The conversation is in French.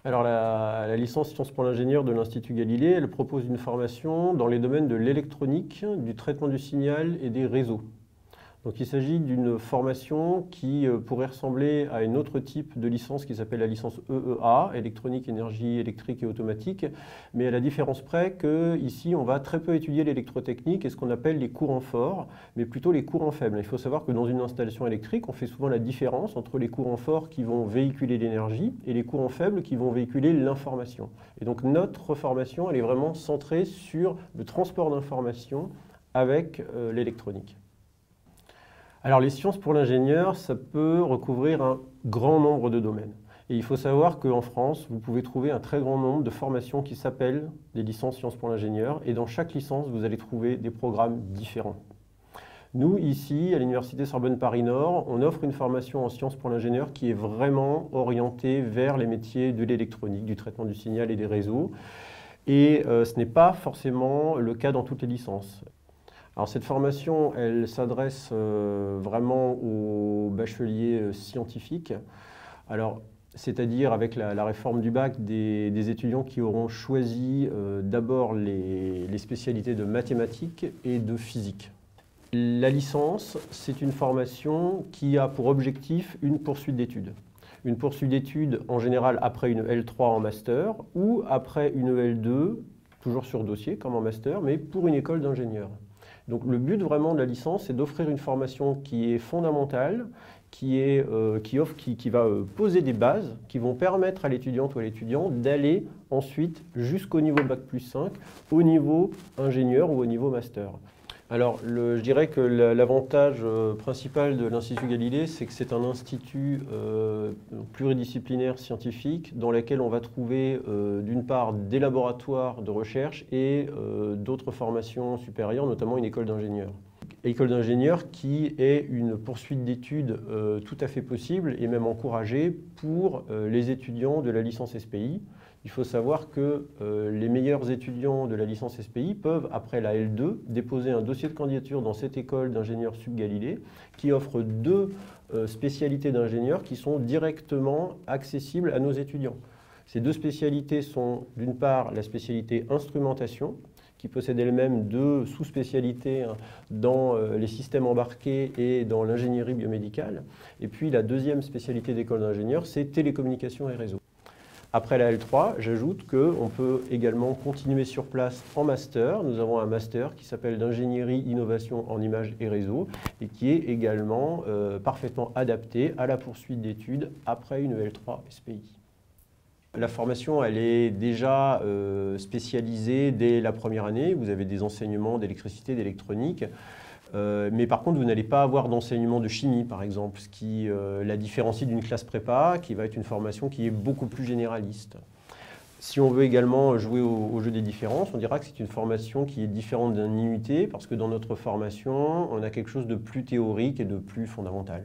Alors la licence Sciences pour l'ingénieur de l'Institut Galilée, elle propose une formation dans les domaines de l'électronique, du traitement du signal et des réseaux. Donc il s'agit d'une formation qui pourrait ressembler à un autre type de licence qui s'appelle la licence EEA, électronique, énergie électrique et automatique, mais à la différence près qu'ici on va très peu étudier l'électrotechnique et ce qu'on appelle les courants forts, mais plutôt les courants faibles. Il faut savoir que dans une installation électrique, on fait souvent la différence entre les courants forts qui vont véhiculer l'énergie et les courants faibles qui vont véhiculer l'information. Et donc notre formation, elle est vraiment centrée sur le transport d'informations avec l'électronique. Alors les sciences pour l'ingénieur, ça peut recouvrir un grand nombre de domaines. Et il faut savoir qu'en France, vous pouvez trouver un très grand nombre de formations qui s'appellent des licences sciences pour l'ingénieur. Et dans chaque licence, vous allez trouver des programmes différents. Nous, ici, à l'Université Sorbonne Paris-Nord, on offre une formation en sciences pour l'ingénieur qui est vraiment orientée vers les métiers de l'électronique, du traitement du signal et des réseaux. Et ce n'est pas forcément le cas dans toutes les licences. Alors cette formation, elle s'adresse vraiment aux bacheliers scientifiques. Alors, c'est-à-dire avec la réforme du bac, des étudiants qui auront choisi d'abord les spécialités de mathématiques et de physique. La licence, c'est une formation qui a pour objectif une poursuite d'études. Une poursuite d'études en général après une L3 en master ou après une L2, toujours sur dossier comme en master, mais pour une école d'ingénieur. Donc le but vraiment de la licence, c'est d'offrir une formation qui est fondamentale, qui va poser des bases, qui vont permettre à l'étudiante ou à l'étudiant d'aller ensuite jusqu'au niveau Bac+5, au niveau ingénieur ou au niveau master. Alors, je dirais que l'avantage principal de l'Institut Galilée, c'est que c'est un institut pluridisciplinaire scientifique dans lequel on va trouver d'une part des laboratoires de recherche et d'autres formations supérieures, notamment une école d'ingénieurs. École d'ingénieurs qui est une poursuite d'études tout à fait possible et même encouragée pour les étudiants de la licence SPI. Il faut savoir que les meilleurs étudiants de la licence SPI peuvent, après la L2, déposer un dossier de candidature dans cette école d'ingénieurs sub-Galilée qui offre deux spécialités d'ingénieurs qui sont directement accessibles à nos étudiants. Ces deux spécialités sont d'une part la spécialité instrumentation, qui possède elle-même deux sous-spécialités dans les systèmes embarqués et dans l'ingénierie biomédicale. Et puis la deuxième spécialité d'école d'ingénieurs, c'est télécommunications et réseaux. Après la L3, j'ajoute qu'on peut également continuer sur place en master. Nous avons un master qui s'appelle d'ingénierie innovation en images et réseaux et qui est également parfaitement adapté à la poursuite d'études après une L3 SPI. La formation, elle est déjà spécialisée dès la première année. Vous avez des enseignements d'électricité, d'électronique. Mais par contre, vous n'allez pas avoir d'enseignement de chimie, par exemple, ce qui la différencie d'une classe prépa, qui va être une formation qui est beaucoup plus généraliste. Si on veut également jouer au jeu des différences, on dira que c'est une formation qui est différente d'un IUT, parce que dans notre formation, on a quelque chose de plus théorique et de plus fondamental.